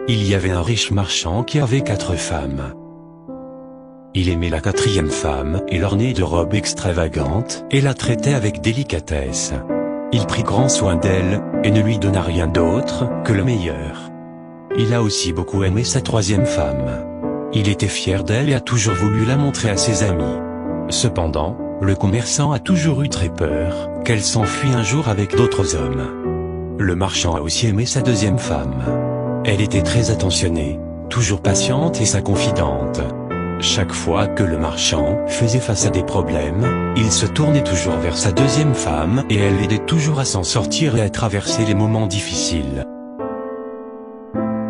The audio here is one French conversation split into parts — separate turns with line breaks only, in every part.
il y avait un riche marchand qui avait 4 femmes. Il aimait la 4e femme et l'ornait de robes extravagantes et la traitait avec délicatesse. Il prit grand soin d'elle et ne lui donna rien d'autre que le meilleur. Il a aussi beaucoup aimé sa 3e femme. Il était fier d'elle et a toujours voulu la montrer à ses amis. Cependant, le commerçant a toujours eu très peur qu'elle s'enfuit un jour avec d'autres hommes. Le marchand a aussi aimé sa 2e femme. Elle était très attentionnée, toujours patiente et sa confidente. Chaque fois que le marchand faisait face à des problèmes, il se tournait toujours vers sa 2e femme et elle l'aidait toujours à s'en sortir et à traverser les moments difficiles.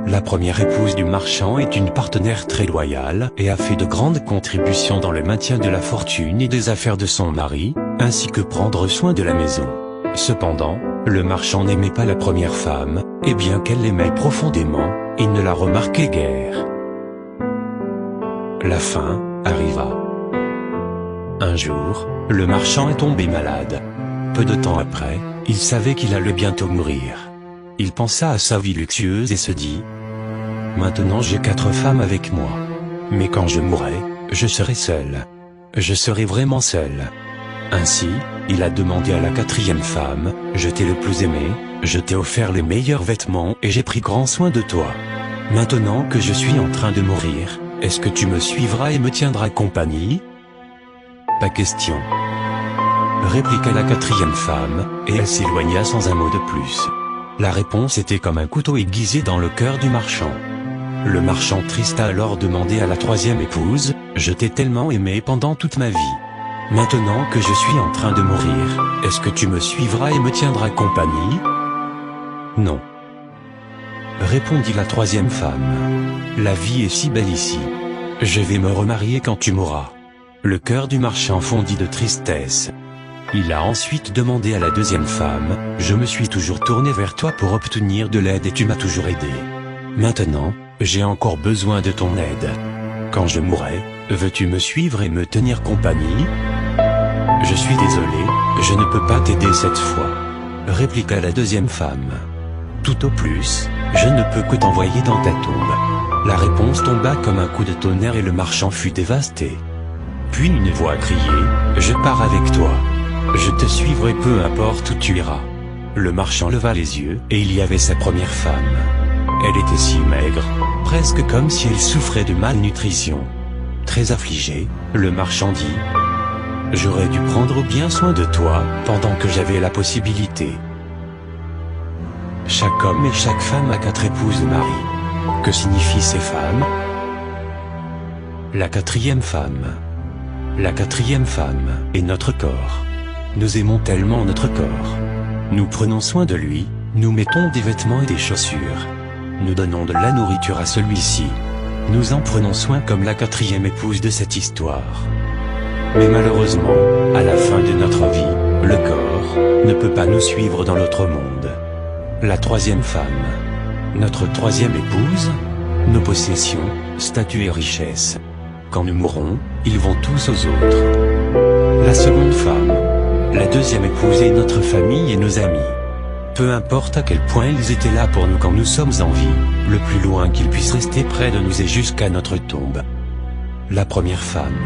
La première épouse du marchand est une partenaire très loyale et a fait de grandes contributions dans le maintien de la fortune et des affaires de son mari, ainsi que prendre soin de la maison. Cependant, le marchand n'aimait pas la première femme, et bien qu'elle l'aimait profondément, il ne la remarquait guère. La fin arriva. Un jour, le marchand est tombé malade. Peu de temps après, il savait qu'il allait bientôt mourir. Il pensa à sa vie luxueuse et se dit « Maintenant j'ai 4 femmes avec moi. Mais quand je mourrai, je serai seul. Je serai vraiment seul. » Ainsi, il a demandé à la 4e femme « Je t'ai le plus aimé, je t'ai offert les meilleurs vêtements et j'ai pris grand soin de toi. Maintenant que je suis en train de mourir, est-ce que tu me suivras et me tiendras compagnie ?» Pas question. Répliqua la 4e femme, et elle s'éloigna sans un mot de plus. La réponse était comme un couteau aiguisé dans le cœur du marchand. Le marchand triste a alors demandé à la 3e épouse, « Je t'ai tellement aimé pendant toute ma vie. Maintenant que je suis en train de mourir, est-ce que tu me suivras et me tiendras compagnie ?» Non. Répondit la 3e femme. « La vie est si belle ici. Je vais me remarier quand tu mourras. » Le cœur du marchand fondit de tristesse. Il a ensuite demandé à la 2e femme, « Je me suis toujours tourné vers toi pour obtenir de l'aide et tu m'as toujours aidé. Maintenant, j'ai encore besoin de ton aide. Quand je mourrai, veux-tu me suivre et me tenir compagnie ?» « Je suis désolé, je ne peux pas t'aider cette fois. » répliqua la 2e femme. « Tout au plus, je ne peux que t'envoyer dans ta tombe. » La réponse tomba comme un coup de tonnerre et le marchand fut dévasté. Puis une voix criait, « Je pars avec toi. Je te suivrai peu importe où tu iras. » Le marchand leva les yeux et il y avait sa première femme. Elle était si maigre, presque comme si elle souffrait de malnutrition. Très affligé, le marchand dit, « J'aurais dû prendre bien soin de toi pendant que j'avais la possibilité. » Chaque homme et chaque femme a 4 épouses de mari. Que signifient ces femmes? La 4e femme. La 4e femme est notre corps. Nous aimons tellement notre corps. Nous prenons soin de lui, nous mettons des vêtements et des chaussures. Nous donnons de la nourriture à celui-ci. Nous en prenons soin comme la 4e épouse de cette histoire. Mais malheureusement, à la fin de notre vie, le corps ne peut pas nous suivre dans l'autre monde. La 3e femme. Notre 3e épouse, nos possessions, statut et richesses. Quand nous mourrons, ils vont tous aux autres. La seconde femme. La 2e épouse est notre famille et nos amis. Peu importe à quel point ils étaient là pour nous quand nous sommes en vie, le plus loin qu'ils puissent rester près de nous est jusqu'à notre tombe. La première femme.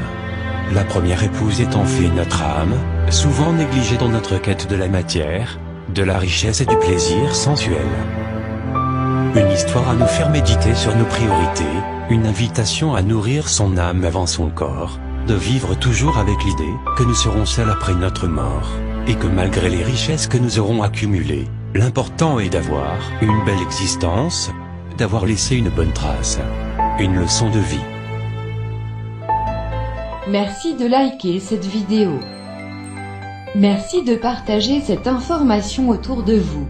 La première épouse est en fait notre âme, souvent négligée dans notre quête de la matière, de la richesse et du plaisir sensuel. Une histoire à nous faire méditer sur nos priorités, une invitation à nourrir son âme avant son corps, de vivre toujours avec l'idée que nous serons seuls après notre mort, et que malgré les richesses que nous aurons accumulées, l'important est d'avoir une belle existence, d'avoir laissé une bonne trace, une leçon de vie.
Merci de liker cette vidéo. Merci de partager cette information autour de vous.